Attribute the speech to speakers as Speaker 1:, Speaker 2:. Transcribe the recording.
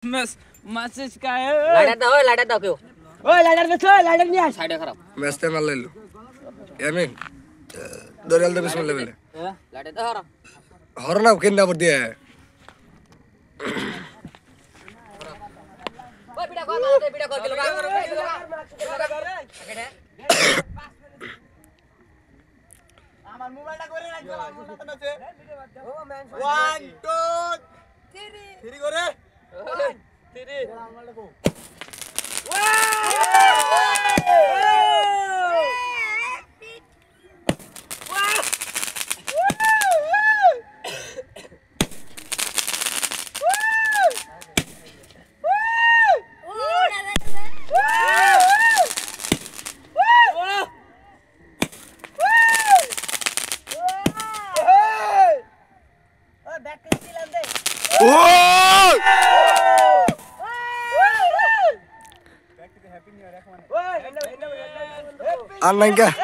Speaker 1: message का है
Speaker 2: lighter दाव क्यों
Speaker 1: ओए लाइटर दे लाइटर नहीं आ
Speaker 2: साइड खराब
Speaker 3: मैस्ते मार ले लो यामी दोरेल दे बिस्मिल्लाह ले
Speaker 2: लाइटर दे हरा
Speaker 3: हरना केंदा पर दिया है
Speaker 2: ओए बीड़ा कॉल के लगा
Speaker 1: আমার মোবাইলটা করে রাখো মোবাইলটা আছে ও ম্যান 1 2 3 করে
Speaker 3: Anang ka